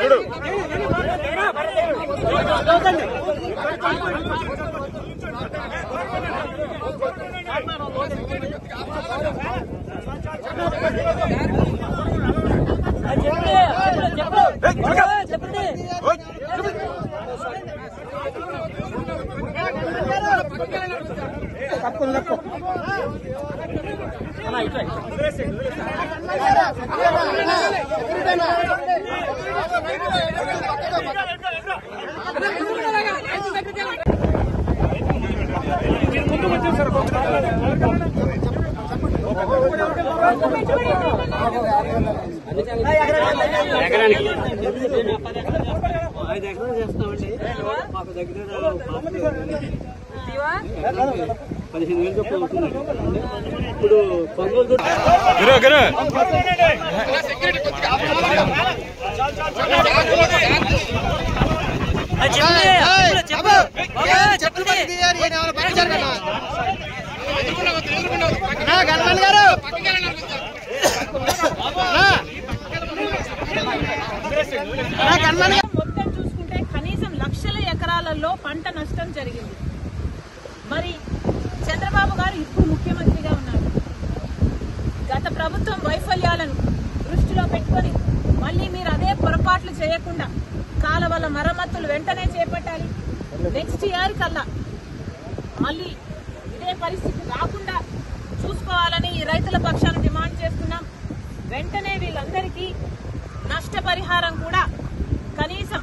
చూడు ఎకరానికి 5 ఎకరాలు చేస్తామండి. మాకు దగ్గర 15,000 చొప్పున అవుతుంది. ఇప్పుడు కొనుగోలు మొత్తం చూసుకుంటే కనీసం లక్షల ఎకరాలలో పంట నష్టం జరిగింది. మరి చంద్రబాబు గారు ఇప్పుడు ముఖ్యమంత్రిగా ఉన్నారు. గత ప్రభుత్వం వైఫల్యాలను దృష్టిలో పెట్టుకొని మళ్ళీ మీరు అదే పొరపాట్లు చేయకుండా కాలువల మరమ్మతులు వెంటనే చేపట్టాలి. నెక్స్ట్ ఇయర్ కల్లా మళ్ళీ ఇదే పరిస్థితి రాకుండా చూసుకోవాలని ఈ రైతుల పక్షాన డిమాండ్ చేస్తున్నాం. వెంటనే వీళ్ళందరికీ నష్టపరిహారం కూడా కనీసం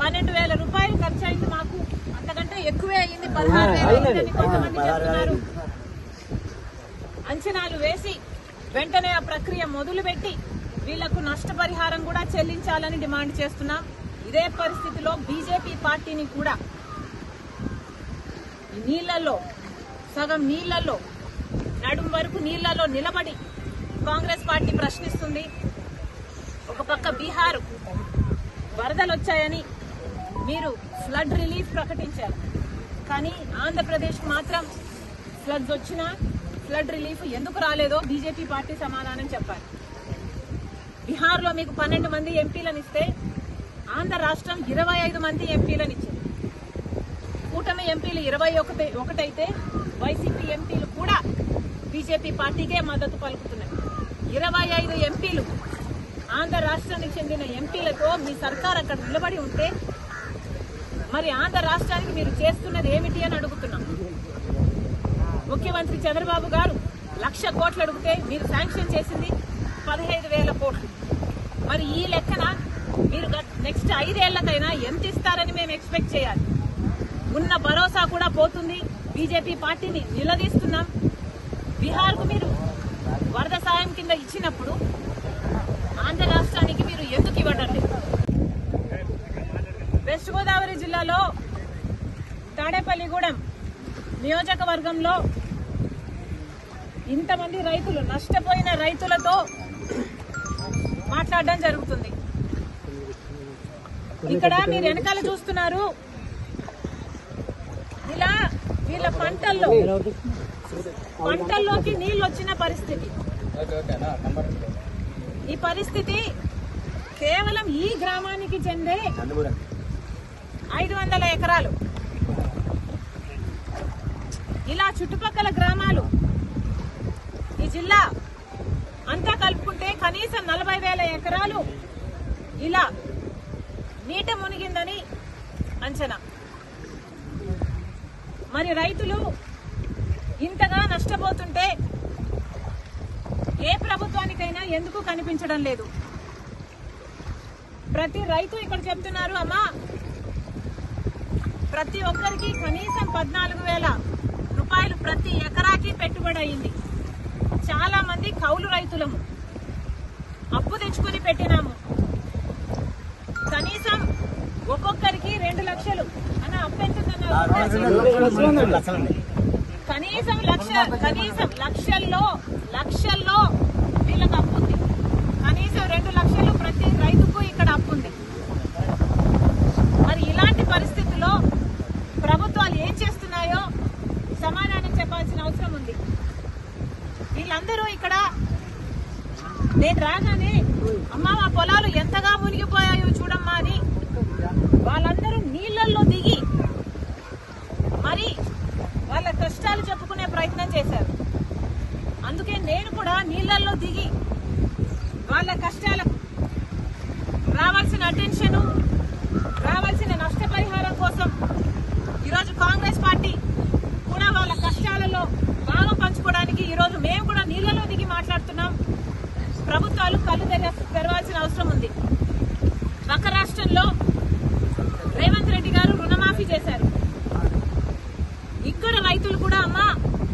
12,000 రూపాయలు ఖర్చు అయింది. మాకు అంతకంటే ఎక్కువే అయింది, 16,000 కొంతమంది చెప్తున్నారు. అంచనాలు వేసి వెంటనే ఆ ప్రక్రియ మొదలుపెట్టి వీళ్లకు నష్టపరిహారం కూడా చెల్లించాలని డిమాండ్ చేస్తున్నాం. ఇదే పరిస్థితిలో బీజేపీ పార్టీని కూడా నీళ్లలో సగం నీళ్లలో నడుం వరకు నీళ్లలో నిలబడి కాంగ్రెస్ పార్టీ ప్రశ్నిస్తుంది. ఒక పక్క బీహార్ వరదలు వచ్చాయని మీరు ఫ్లడ్ రిలీఫ్ ప్రకటించారు, కానీ ఆంధ్రప్రదేశ్ మాత్రం ఫ్లడ్స్ వచ్చినా ఫ్లడ్ రిలీఫ్ ఎందుకు రాలేదో బీజేపీ పార్టీ సమాధానం చెప్పాలి. బీహార్లో మీకు 12 మంది ఎంపీలను ఇస్తే ఆంధ్ర రాష్ట్రం 25 మంది ఎంపీలను ఇచ్చింది. కూటమి ఎంపీలు 21 అయితే వైసీపీ ఎంపీలు కూడా బీజేపీ పార్టీకే మద్దతు పలుకుతున్నాయి. 25 ఎంపీలు ఆంధ్ర రాష్ట్రానికి చెందిన ఎంపీలతో మీ సర్కార్ అక్కడ నిలబడి ఉంటే మరి ఆంధ్ర రాష్ట్రానికి మీరు చేస్తున్నది ఏమిటి అని అడుగుతున్నాం. ముఖ్యమంత్రి చంద్రబాబు గారు 1,00,000 కోట్లు అడిగితే మీరు శాంక్షన్ చేసింది 15,000 కోట్లు. మరి ఈ లెక్కన మీరు నెక్స్ట్ 5 ఏళ్లకైనా ఎంత ఇస్తారని మేము ఎక్స్పెక్ట్ చేయాలి. ఉన్న భరోసా కూడా పోతుంది. బీజేపీ పార్టీని నిలదీస్తున్నాం. బీహార్కు మీరు వరద సాయం కింద ఇచ్చినప్పుడు ఆంధ్ర రాష్ట్రానికి మీరు ఎందుకు ఇవ్వడం లేదు? వెస్ట్ గోదావరి జిల్లాలో తాడేపల్లిగూడెం నియోజకవర్గంలో ఇంతమంది రైతులు నష్టపోయిన రైతులతో మాట్లాడడం జరుగుతుంది. ఇక్కడ మీరు వెనకాల చూస్తున్నారు, ఇలా వీళ్ళ పంటల్లోకి నీళ్లు వచ్చిన పరిస్థితి. ఈ పరిస్థితి కేవలం ఈ గ్రామానికి చెందే 500 ఎకరాలు. ఇలా చుట్టుపక్కల గ్రామాలు ఈ జిల్లా అంతా కలుపుకుంటే కనీసం 40,000 ఎకరాలు ఇలా నీట మునిగిందని అంచనా. మరి రైతులు ఇంతగా నష్టపోతుంటే ఏ ప్రభుత్వానికైనా ఎందుకు కనిపించడం లేదు? ప్రతి రైతు ఇక్కడ చెప్తున్నారు, అమ్మా ప్రతి ఒక్కరికి కనీసం 14,000 రూపాయలు ప్రతి ఎకరాకి పెట్టుబడి అయింది. చాలా మంది కౌలు రైతులము, అప్పు తెచ్చుకుని పెట్టినాము. కనీసం ఒక్కొక్కరికి 2 లక్షలు అన్న అప్పు ఎంతుందన్నారు? కనీసం లక్షల్లో వీళ్ళకి అప్పు ఉంది. కనీసం 2 లక్షలు ప్రతి రైతుకు ఇక్కడ అప్పు ఉంది. మరి ఇలాంటి పరిస్థితుల్లో ప్రభుత్వాలు ఏం చేస్తున్నాయో సమాధానం చెప్పాల్సిన అవసరం ఉంది. వీళ్ళందరూ ఇక్కడ నేను రాగానే అమ్మ మా పొలాలు ఎంతగా మునిగిపోయాయో చూడమ్మా అని వాళ్ళందరూ నీళ్లలో దిగి మరి వాళ్ళ కష్టాలు చెప్పుకునే ప్రయత్నం చేశారు. అందుకే నేను కూడా నీళ్లలో దిగి వాళ్ళ కష్టాలకు రావాల్సిన అటెన్షన్, రావాల్సిన నష్టపరిహారం కోసం ఈరోజు కాంగ్రెస్ పార్టీ కూడా వాళ్ళ కష్టాలలో భాగం పంచుకోవడానికి ఈరోజు మేము కూడా నీళ్లలో దిగి మాట్లాడుతున్నాం. ప్రభుత్వాలు కళ్ళు తెరవాల్సిన అవసరం ఉంది. పక్క రాష్ట్రంలో రేవంత్ రెడ్డి గారు రుణమాఫీ చేశారు. ఇక్కడ రైతులు కూడా అమ్మా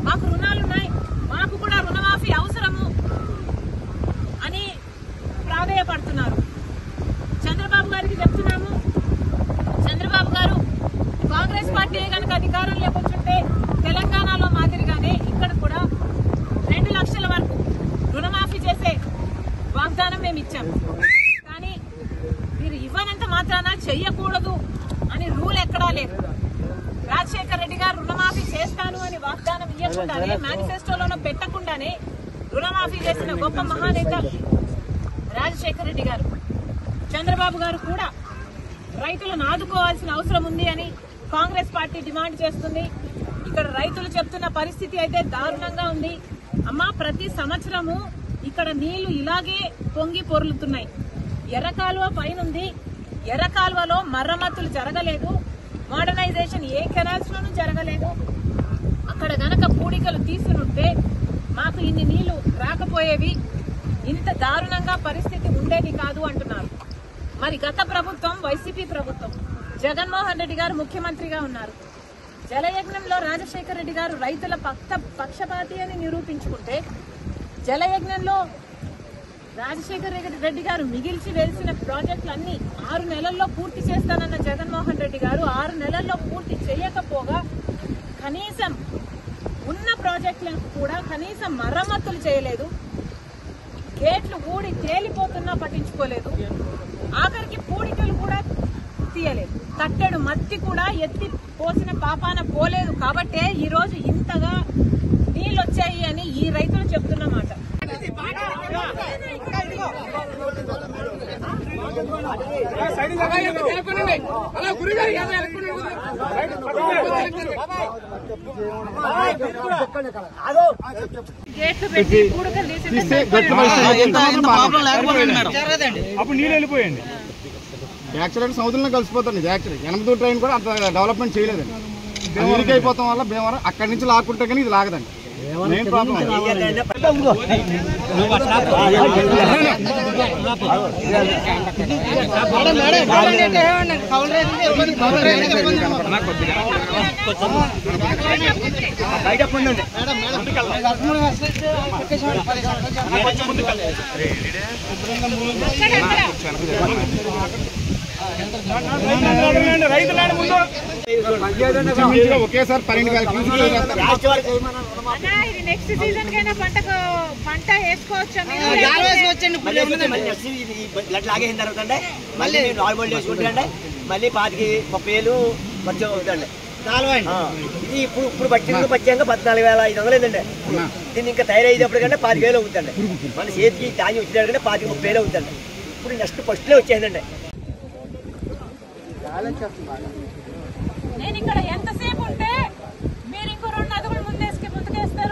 మాకు రుణాలున్నాయి, మాకు కూడా రుణమాఫీ అవసరము అని ప్రాధేయపడుతున్నారు. చంద్రబాబు గారికి చెప్తున్నాము, చంద్రబాబు గారు కాంగ్రెస్ పార్టీ కనుక అధికారంలోకి వచ్చుంటే తెలంగాణలో మాదిరిగానే ఇక్కడ కూడా 2 లక్షల వరకు రుణమాఫీ చేసే వాగ్దానం మేము ఇచ్చాము. కానీ మీరు ఇవ్వనంత మాత్రాన చెయ్యకూడదు అని రూల్ ఎక్కడా లేదు. రాజశేఖర రెడ్డి గారు రుణమాఫీ చేస్తాను అని వాగ్దానం ఇవ్వకుండానే, మేనిఫెస్టోలోనూ పెట్టకుండానే రుణమాఫీ చేసిన గొప్ప మహానేత రాజశేఖర రెడ్డి గారు. చంద్రబాబు గారు కూడా రైతులను ఆదుకోవాల్సిన అవసరం ఉంది అని కాంగ్రెస్ పార్టీ డిమాండ్ చేస్తుంది. ఇక్కడ రైతులు చెప్తున్న పరిస్థితి అయితే దారుణంగా ఉంది. అమ్మా ప్రతి సంవత్సరము ఇక్కడ నీళ్లు ఇలాగే పొంగి పొర్లుతున్నాయి. ఎర్రకాలువ పైనుంది, ఎర్రకాలువలో మరమ్మతులు జరగలేదు, మోడర్నైజేషన్ ఏ కెనాల్స్ లోనూ జరగలేదు. అక్కడ గనక పూడికలు తీసుకుంటే మాకు ఇన్ని నీళ్లు రాకపోయేవి, ఇంత దారుణంగా పరిస్థితి ఉండేది కాదు అంటున్నారు. మరి గత ప్రభుత్వం వైసీపీ ప్రభుత్వం, జగన్మోహన్ రెడ్డి గారు ముఖ్యమంత్రిగా ఉన్నారు. జలయజ్ఞంలో రాజశేఖర రెడ్డి గారు రైతుల పక్షపాతి అని నిరూపించుకుంటే, జలయజ్ఞంలో రాజశేఖర రెడ్డి గారు మిగిల్చి వేసిన ప్రాజెక్టులన్నీ 6 నెలల్లో పూర్తి చేస్తానన్న జగన్మోహన్ రెడ్డి గారు 6 నెలల్లో పూర్తి చేయకపోగా కనీసం ఉన్న ప్రాజెక్టులకు కూడా కనీసం మరమ్మతులు చేయలేదు. గేట్లు ఊడి తేలిపోతున్నా పట్టించుకోలేదు. ఆఖరికి పూడికలు కూడా తీయలేదు. తట్టెడు మత్తి కూడా ఎత్తి పోసిన పాపాన పోలేదు. కాబట్టే ఈ రోజు ఇంతగా నీళ్ళు వచ్చాయి అని ఈ రైతులు చెప్తున్నమాట. గేట్లు పెట్టి పూడికలు తీసి అప్పుడు నీళ్ళు వెళ్ళిపోయండి. యాక్సిడెంట్ సముద్రంలో కలిసిపోతుంది. యాక్సిడెంట్ 8 ట్రైన్ కూడా అంత డెవలప్మెంట్ చేయలేదండి. లీక్ అయిపోతాం వల్ల భీమవరం అక్కడి నుంచి లాక్కుంటే కానీ ఇది లాగదండి. మెయిన్ ప్రాబ్లం ఒకేసారి 12,000 ఇది నెక్స్ట్ సీజన్ కైనా పంట వేసుకోవచ్చు. లాగేసిన తర్వాత మళ్ళీ నార్మల్ చేసుకుంటే మళ్ళీ 25,000-30,000 ఖర్చు అవుతుందండి. ఇది ఇప్పుడు పచ్చాక 14,500 అయిందండి. దీన్ని ఇంకా తయారయ్యేటప్పటికంటే 25,000 అవుతుందండి. మన చేతికి ధాన్యం వచ్చేటప్పటికంటే 25,000-30,000 అవుతుందండి. ఇప్పుడు నెక్స్ట్ ఫస్ట్లో వచ్చేసిందండి. నేను ఇక్కడ ఎంతసేపు